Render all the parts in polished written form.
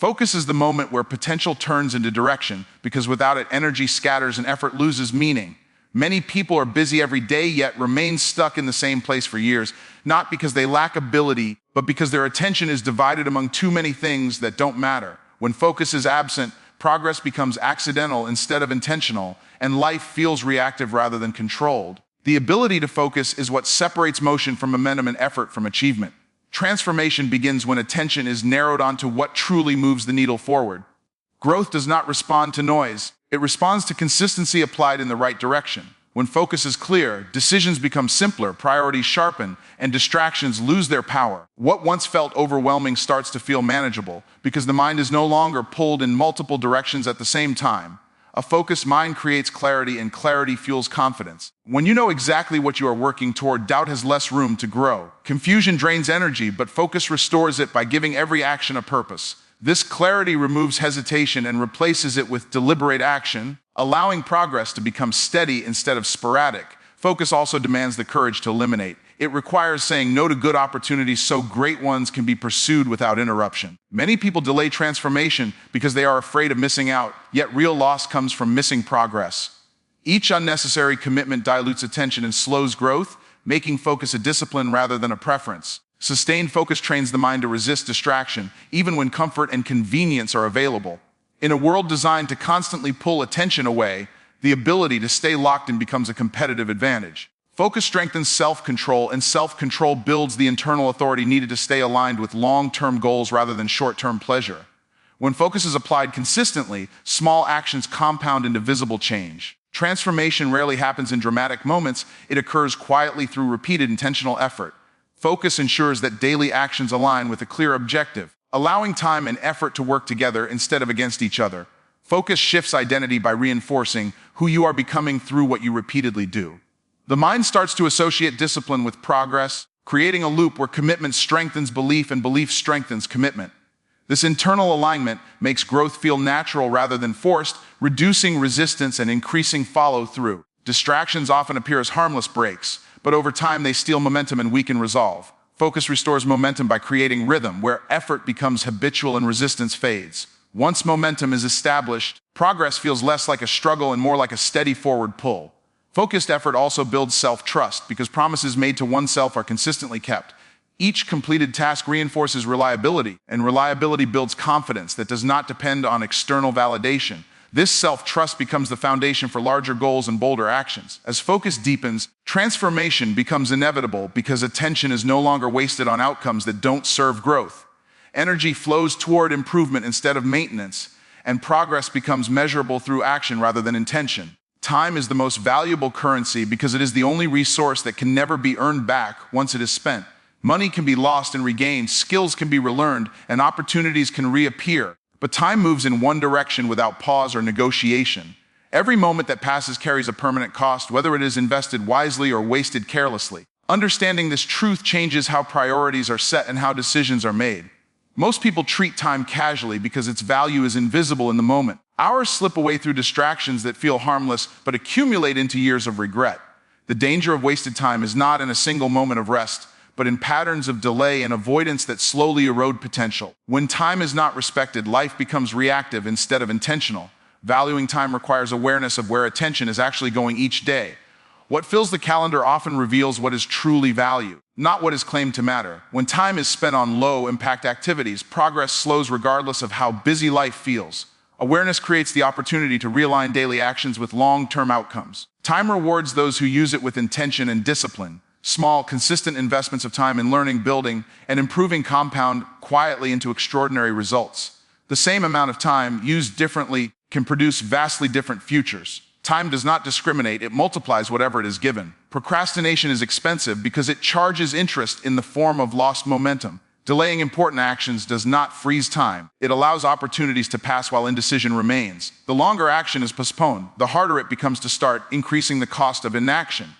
Focus is the moment where potential turns into direction, because without it, energy scatters and effort loses meaning. Many people are busy every day yet remain stuck in the same place for years, not because they lack ability, but because their attention is divided among too many things that don't matter. When focus is absent, progress becomes accidental instead of intentional, and life feels reactive rather than controlled. The ability to focus is what separates motion from momentum and effort from achievement. Transformation begins when attention is narrowed onto what truly moves the needle forward. Growth does not respond to noise. It responds to consistency applied in the right direction. When focus is clear, decisions become simpler, priorities sharpen, and distractions lose their power. What once felt overwhelming starts to feel manageable because the mind is no longer pulled in multiple directions at the same time. A focused mind creates clarity, and clarity fuels confidence. When you know exactly what you are working toward, doubt has less room to grow. Confusion drains energy, but focus restores it by giving every action a purpose. This clarity removes hesitation and replaces it with deliberate action, allowing progress to become steady instead of sporadic. Focus also demands the courage to eliminate. It requires saying no to good opportunities so great ones can be pursued without interruption. Many people delay transformation because they are afraid of missing out, yet real loss comes from missing progress. Each unnecessary commitment dilutes attention and slows growth, making focus a discipline rather than a preference. Sustained focus trains the mind to resist distraction, even when comfort and convenience are available. In a world designed to constantly pull attention away, the ability to stay locked in becomes a competitive advantage. Focus strengthens self-control, and self-control builds the internal authority needed to stay aligned with long-term goals rather than short-term pleasure. When focus is applied consistently, small actions compound into visible change. Transformation rarely happens in dramatic moments. It occurs quietly through repeated intentional effort. Focus ensures that daily actions align with a clear objective, allowing time and effort to work together instead of against each other. Focus shifts identity by reinforcing who you are becoming through what you repeatedly do. The mind starts to associate discipline with progress, creating a loop where commitment strengthens belief and belief strengthens commitment. This internal alignment makes growth feel natural rather than forced, reducing resistance and increasing follow-through. Distractions often appear as harmless breaks, but over time they steal momentum and weaken resolve. Focus restores momentum by creating rhythm, where effort becomes habitual and resistance fades. Once momentum is established, progress feels less like a struggle and more like a steady forward pull. Focused effort also builds self-trust because promises made to oneself are consistently kept. Each completed task reinforces reliability, and reliability builds confidence that does not depend on external validation. This self-trust becomes the foundation for larger goals and bolder actions. As focus deepens, transformation becomes inevitable because attention is no longer wasted on outcomes that don't serve growth. Energy flows toward improvement instead of maintenance, and progress becomes measurable through action rather than intention. Time is the most valuable currency because it is the only resource that can never be earned back once it is spent. Money can be lost and regained, skills can be relearned, and opportunities can reappear. But time moves in one direction without pause or negotiation. Every moment that passes carries a permanent cost, whether it is invested wisely or wasted carelessly. Understanding this truth changes how priorities are set and how decisions are made. Most people treat time casually because its value is invisible in the moment. Hours slip away through distractions that feel harmless but accumulate into years of regret. The danger of wasted time is not in a single moment of rest, but in patterns of delay and avoidance that slowly erode potential. When time is not respected, life becomes reactive instead of intentional. Valuing time requires awareness of where attention is actually going each day. What fills the calendar often reveals what is truly valued, not what is claimed to matter. When time is spent on low-impact activities, progress slows regardless of how busy life feels. Awareness creates the opportunity to realign daily actions with long-term outcomes. Time rewards those who use it with intention and discipline. Small, consistent investments of time in learning, building, and improving compound quietly into extraordinary results. The same amount of time used differently can produce vastly different futures. Time does not discriminate, it multiplies whatever it is given. Procrastination is expensive because it charges interest in the form of lost momentum. Delaying important actions does not freeze time. It allows opportunities to pass while indecision remains. The longer action is postponed, the harder it becomes to start, increasing the cost of inaction.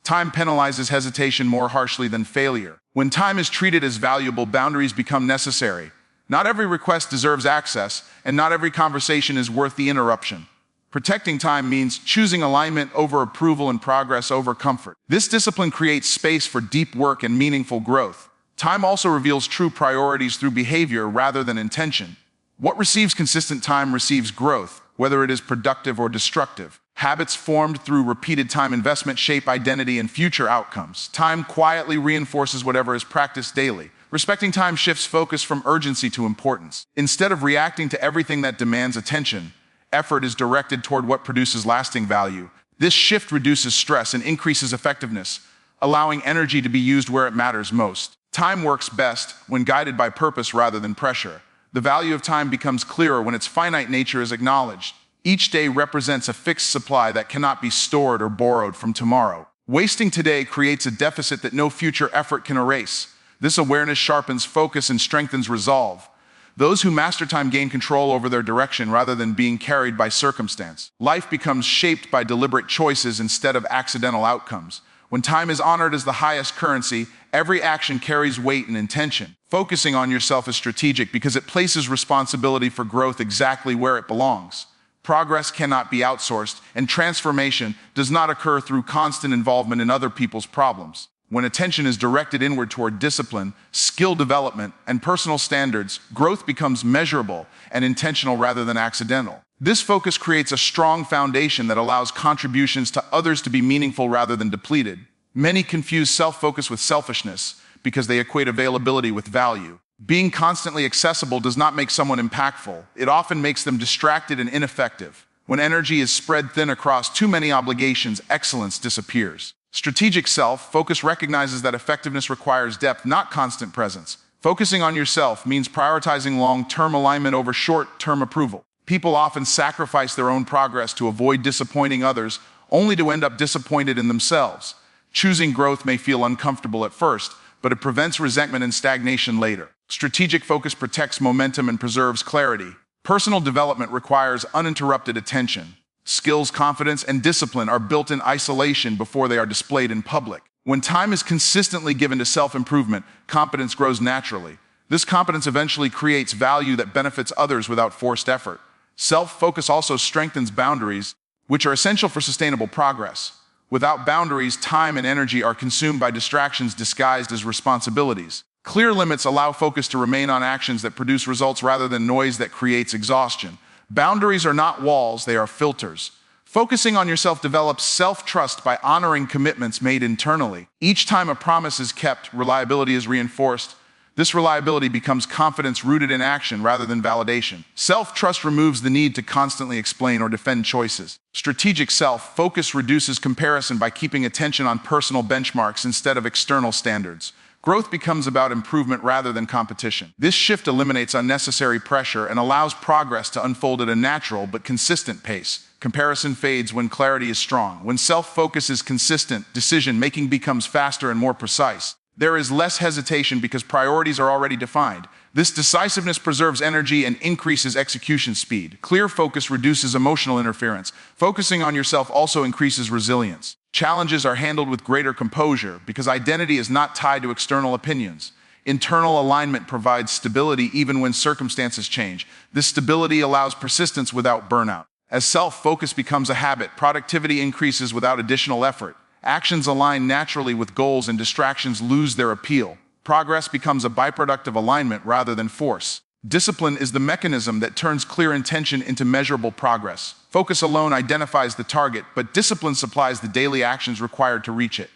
Time penalizes hesitation more harshly than failure. When time is treated as valuable, boundaries become necessary. Not every request deserves access, and not every conversation is worth the interruption. Protecting time means choosing alignment over approval and progress over comfort. This discipline creates space for deep work and meaningful growth. Time also reveals true priorities through behavior rather than intention. What receives consistent time receives growth, whether it is productive or destructive. Habits formed through repeated time investment shape identity and future outcomes. Time quietly reinforces whatever is practiced daily. Respecting time shifts focus from urgency to importance. Instead of reacting to everything that demands attention, effort is directed toward what produces lasting value. This shift reduces stress and increases effectiveness, allowing energy to be used where it matters most. Time works best when guided by purpose rather than pressure. The value of time becomes clearer when its finite nature is acknowledged. Each day represents a fixed supply that cannot be stored or borrowed from tomorrow. Wasting today creates a deficit that no future effort can erase. This awareness sharpens focus and strengthens resolve. Those who master time gain control over their direction rather than being carried by circumstance. Life becomes shaped by deliberate choices instead of accidental outcomes. When time is honored as the highest currency, every action carries weight and intention. Focusing on yourself is strategic because it places responsibility for growth exactly where it belongs. Progress cannot be outsourced, and transformation does not occur through constant involvement in other people's problems. When attention is directed inward toward discipline, skill development, and personal standards, growth becomes measurable and intentional rather than accidental. This focus creates a strong foundation that allows contributions to others to be meaningful rather than depleted. Many confuse self-focus with selfishness because they equate availability with value. Being constantly accessible does not make someone impactful. It often makes them distracted and ineffective. When energy is spread thin across too many obligations, excellence disappears. Strategic self-focus recognizes that effectiveness requires depth, not constant presence. Focusing on yourself means prioritizing long-term alignment over short-term approval. People often sacrifice their own progress to avoid disappointing others, only to end up disappointed in themselves. Choosing growth may feel uncomfortable at first, but it prevents resentment and stagnation later. Strategic focus protects momentum and preserves clarity. Personal development requires uninterrupted attention. Skills, confidence, and discipline are built in isolation before they are displayed in public. When time is consistently given to self-improvement, competence grows naturally. This competence eventually creates value that benefits others without forced effort. Self-focus also strengthens boundaries, which are essential for sustainable progress. Without boundaries, time and energy are consumed by distractions disguised as responsibilities. Clear limits allow focus to remain on actions that produce results rather than noise that creates exhaustion. Boundaries are not walls, they are filters. Focusing on yourself develops self-trust by honoring commitments made internally. Each time a promise is kept, reliability is reinforced. This reliability becomes confidence rooted in action rather than validation. Self-trust removes the need to constantly explain or defend choices. Strategic self-focus reduces comparison by keeping attention on personal benchmarks instead of external standards. Growth becomes about improvement rather than competition. This shift eliminates unnecessary pressure and allows progress to unfold at a natural but consistent pace. Comparison fades when clarity is strong. When self-focus is consistent, decision-making becomes faster and more precise. There is less hesitation because priorities are already defined. This decisiveness preserves energy and increases execution speed. Clear focus reduces emotional interference. Focusing on yourself also increases resilience. Challenges are handled with greater composure because identity is not tied to external opinions. Internal alignment provides stability even when circumstances change. This stability allows persistence without burnout. As self-focus becomes a habit, productivity increases without additional effort. Actions align naturally with goals and distractions lose their appeal. Progress becomes a byproduct of alignment rather than force. Discipline is the mechanism that turns clear intention into measurable progress. Focus alone identifies the target, but discipline supplies the daily actions required to reach it.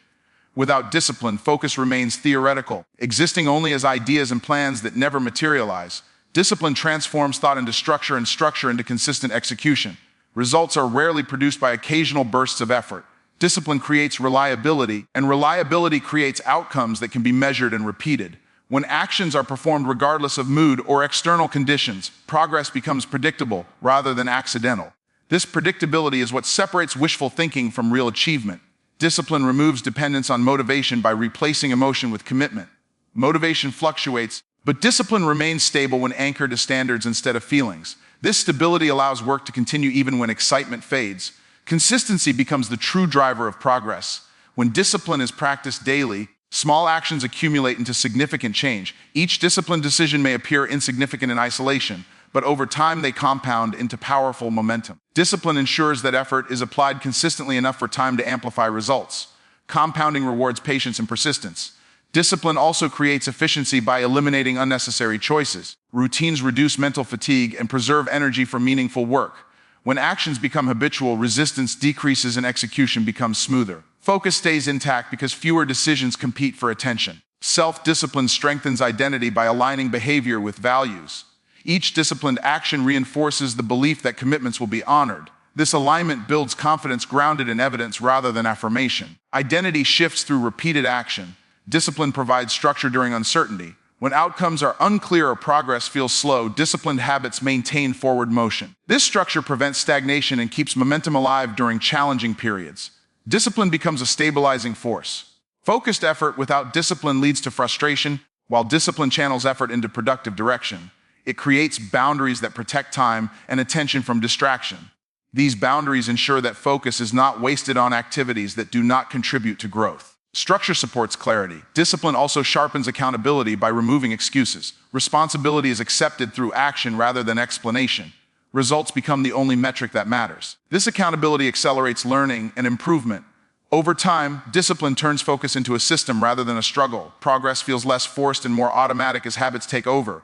Without discipline, focus remains theoretical, existing only as ideas and plans that never materialize. Discipline transforms thought into structure and structure into consistent execution. Results are rarely produced by occasional bursts of effort. Discipline creates reliability, and reliability creates outcomes that can be measured and repeated. When actions are performed regardless of mood or external conditions, progress becomes predictable rather than accidental. This predictability is what separates wishful thinking from real achievement. Discipline removes dependence on motivation by replacing emotion with commitment. Motivation fluctuates, but discipline remains stable when anchored to standards instead of feelings. This stability allows work to continue even when excitement fades. Consistency becomes the true driver of progress. When discipline is practiced daily, small actions accumulate into significant change. Each disciplined decision may appear insignificant in isolation, but over time they compound into powerful momentum. Discipline ensures that effort is applied consistently enough for time to amplify results. Compounding rewards patience and persistence. Discipline also creates efficiency by eliminating unnecessary choices. Routines reduce mental fatigue and preserve energy for meaningful work. When actions become habitual, resistance decreases and execution becomes smoother. Focus stays intact because fewer decisions compete for attention. Self-discipline strengthens identity by aligning behavior with values. Each disciplined action reinforces the belief that commitments will be honored. This alignment builds confidence grounded in evidence rather than affirmation. Identity shifts through repeated action. Discipline provides structure during uncertainty. When outcomes are unclear or progress feels slow, disciplined habits maintain forward motion. This structure prevents stagnation and keeps momentum alive during challenging periods. Discipline becomes a stabilizing force. Focused effort without discipline leads to frustration, while discipline channels effort into productive direction. It creates boundaries that protect time and attention from distraction. These boundaries ensure that focus is not wasted on activities that do not contribute to growth. Structure supports clarity. Discipline also sharpens accountability by removing excuses. Responsibility is accepted through action rather than explanation. Results become the only metric that matters. This accountability accelerates learning and improvement. Over time, discipline turns focus into a system rather than a struggle. Progress feels less forced and more automatic as habits take over.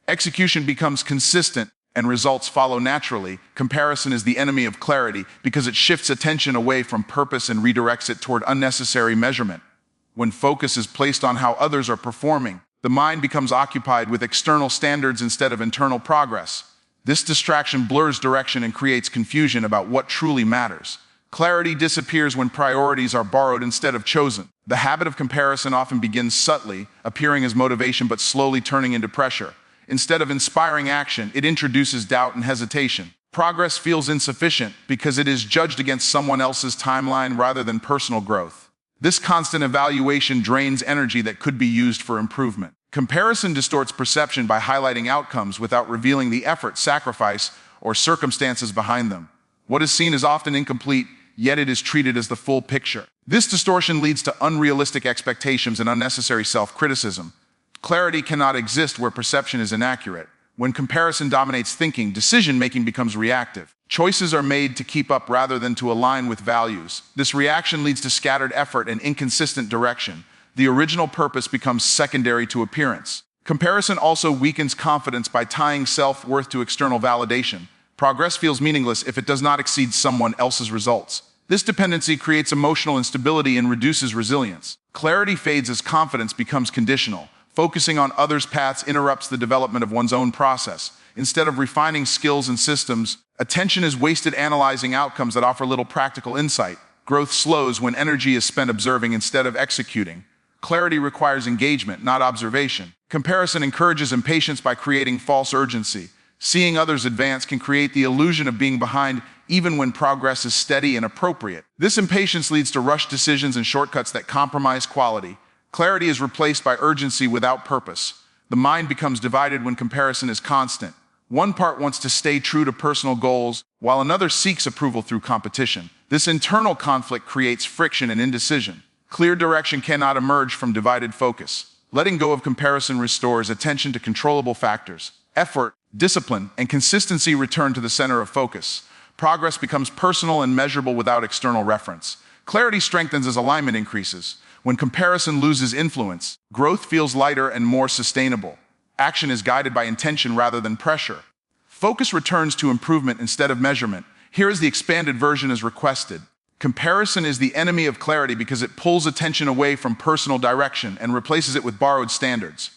Execution becomes consistent and results follow naturally. Comparison is the enemy of clarity because it shifts attention away from purpose and redirects it toward unnecessary measurement. When focus is placed on how others are performing, the mind becomes occupied with external standards instead of internal progress. This distraction blurs direction and creates confusion about what truly matters. Clarity disappears when priorities are borrowed instead of chosen. The habit of comparison often begins subtly, appearing as motivation but slowly turning into pressure. Instead of inspiring action, it introduces doubt and hesitation. Progress feels insufficient because it is judged against someone else's timeline rather than personal growth. This constant evaluation drains energy that could be used for improvement. Comparison distorts perception by highlighting outcomes without revealing the effort, sacrifice, or circumstances behind them. What is seen is often incomplete, yet it is treated as the full picture. This distortion leads to unrealistic expectations and unnecessary self-criticism. Clarity cannot exist where perception is inaccurate. When comparison dominates thinking, decision-making becomes reactive. Choices are made to keep up rather than to align with values. This reaction leads to scattered effort and inconsistent direction. The original purpose becomes secondary to appearance. Comparison also weakens confidence by tying self-worth to external validation. Progress feels meaningless if it does not exceed someone else's results. This dependency creates emotional instability and reduces resilience. Clarity fades as confidence becomes conditional. Focusing on others' paths interrupts the development of one's own process. Instead of refining skills and systems, attention is wasted analyzing outcomes that offer little practical insight. Growth slows when energy is spent observing instead of executing. Clarity requires engagement, not observation. Comparison encourages impatience by creating false urgency. Seeing others advance can create the illusion of being behind, even when progress is steady and appropriate. This impatience leads to rushed decisions and shortcuts that compromise quality. Clarity is replaced by urgency without purpose. The mind becomes divided when comparison is constant. One part wants to stay true to personal goals, while another seeks approval through competition. This internal conflict creates friction and indecision. Clear direction cannot emerge from divided focus. Letting go of comparison restores attention to controllable factors. Effort, discipline, and consistency return to the center of focus. Progress becomes personal and measurable without external reference. Clarity strengthens as alignment increases. When comparison loses influence, growth feels lighter and more sustainable. Action is guided by intention rather than pressure. Focus returns to improvement instead of measurement. Here is the expanded version as requested. Comparison is the enemy of clarity because it pulls attention away from personal direction and replaces it with borrowed standards.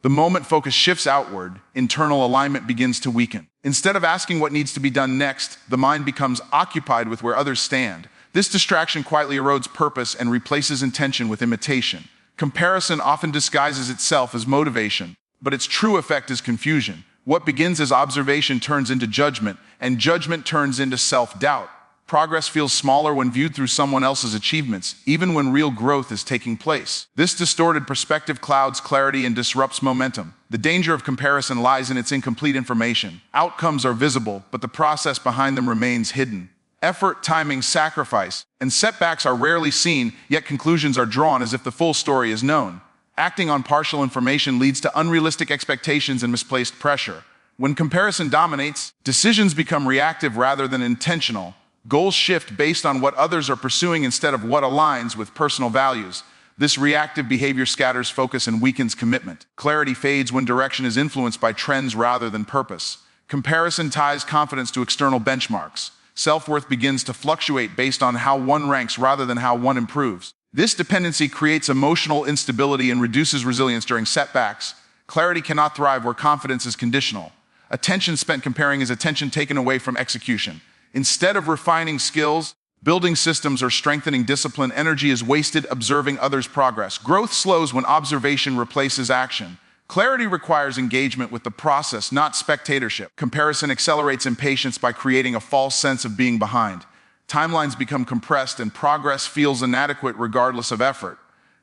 The moment focus shifts outward, internal alignment begins to weaken. Instead of asking what needs to be done next, the mind becomes occupied with where others stand. This distraction quietly erodes purpose and replaces intention with imitation. Comparison often disguises itself as motivation, but its true effect is confusion. What begins as observation turns into judgment, and judgment turns into self-doubt. Progress feels smaller when viewed through someone else's achievements, even when real growth is taking place. This distorted perspective clouds clarity and disrupts momentum. The danger of comparison lies in its incomplete information. Outcomes are visible, but the process behind them remains hidden. Effort, timing, sacrifice, and setbacks are rarely seen, yet conclusions are drawn as if the full story is known. Acting on partial information leads to unrealistic expectations and misplaced pressure. When comparison dominates, decisions become reactive rather than intentional. Goals shift based on what others are pursuing instead of what aligns with personal values. This reactive behavior scatters focus and weakens commitment. Clarity fades when direction is influenced by trends rather than purpose. Comparison ties confidence to external benchmarks. Self-worth begins to fluctuate based on how one ranks rather than how one improves. This dependency creates emotional instability and reduces resilience during setbacks. Clarity cannot thrive where confidence is conditional. Attention spent comparing is attention taken away from execution. Instead of refining skills, building systems, or strengthening discipline, energy is wasted observing others' progress. Growth slows when observation replaces action. Clarity requires engagement with the process, not spectatorship. Comparison accelerates impatience by creating a false sense of being behind. Timelines become compressed and progress feels inadequate regardless of effort.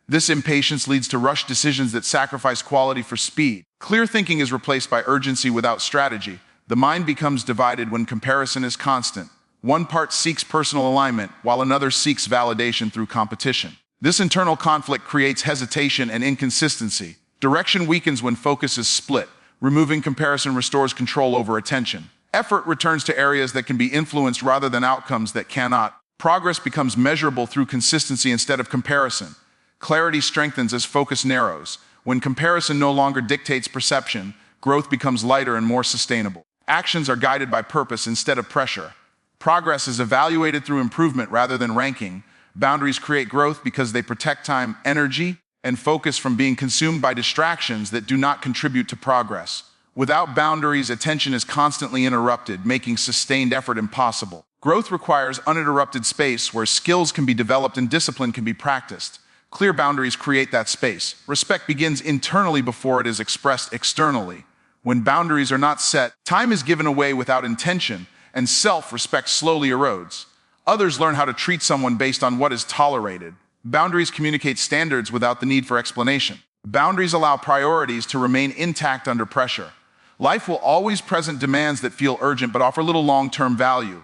This impatience leads to rushed decisions that sacrifice quality for speed. Clear thinking is replaced by urgency without strategy. The mind becomes divided when comparison is constant. One part seeks personal alignment, while another seeks validation through competition. This internal conflict creates hesitation and inconsistency. Direction weakens when focus is split. Removing comparison restores control over attention. Effort returns to areas that can be influenced rather than outcomes that cannot. Progress becomes measurable through consistency instead of comparison. Clarity strengthens as focus narrows. When comparison no longer dictates perception, growth becomes lighter and more sustainable. Actions are guided by purpose instead of pressure. Progress is evaluated through improvement rather than ranking. Boundaries create growth because they protect time, energy, and focus from being consumed by distractions that do not contribute to progress. Without boundaries, attention is constantly interrupted, making sustained effort impossible. Growth requires uninterrupted space where skills can be developed and discipline can be practiced. Clear boundaries create that space. Respect begins internally before it is expressed externally. When boundaries are not set, time is given away without intention, and self-respect slowly erodes. Others learn how to treat someone based on what is tolerated. Boundaries communicate standards without the need for explanation. Boundaries allow priorities to remain intact under pressure. Life will always present demands that feel urgent but offer little long-term value.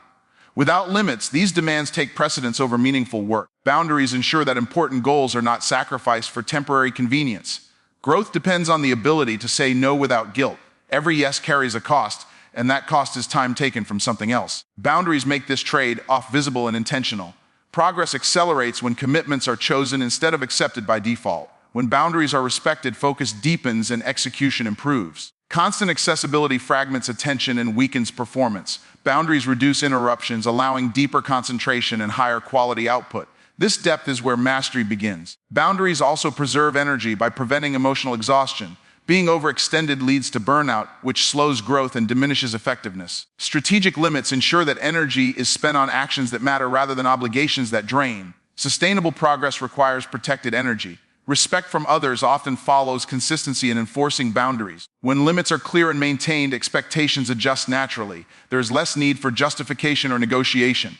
Without limits, these demands take precedence over meaningful work. Boundaries ensure that important goals are not sacrificed for temporary convenience. Growth depends on the ability to say no without guilt. Every yes carries a cost, and that cost is time taken from something else. Boundaries make this trade-off visible and intentional. Progress accelerates when commitments are chosen instead of accepted by default. When boundaries are respected, focus deepens and execution improves. Constant accessibility fragments attention and weakens performance. Boundaries reduce interruptions, allowing deeper concentration and higher quality output. This depth is where mastery begins. Boundaries also preserve energy by preventing emotional exhaustion. Being overextended leads to burnout, which slows growth and diminishes effectiveness. Strategic limits ensure that energy is spent on actions that matter rather than obligations that drain. Sustainable progress requires protected energy. Respect from others often follows consistency in enforcing boundaries. When limits are clear and maintained, expectations adjust naturally. There is less need for justification or negotiation.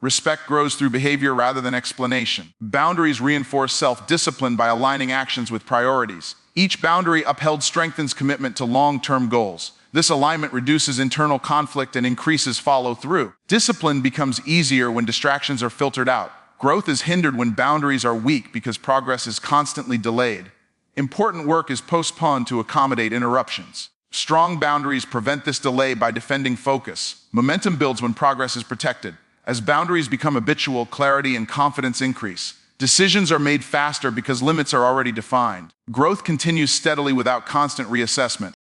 Respect grows through behavior rather than explanation. Boundaries reinforce self-discipline by aligning actions with priorities. Each boundary upheld strengthens commitment to long-term goals. This alignment reduces internal conflict and increases follow-through. Discipline becomes easier when distractions are filtered out. Growth is hindered when boundaries are weak because progress is constantly delayed. Important work is postponed to accommodate interruptions. Strong boundaries prevent this delay by defending focus. Momentum builds when progress is protected. As boundaries become habitual, clarity and confidence increase. Decisions are made faster because limits are already defined. Growth continues steadily without constant reassessment.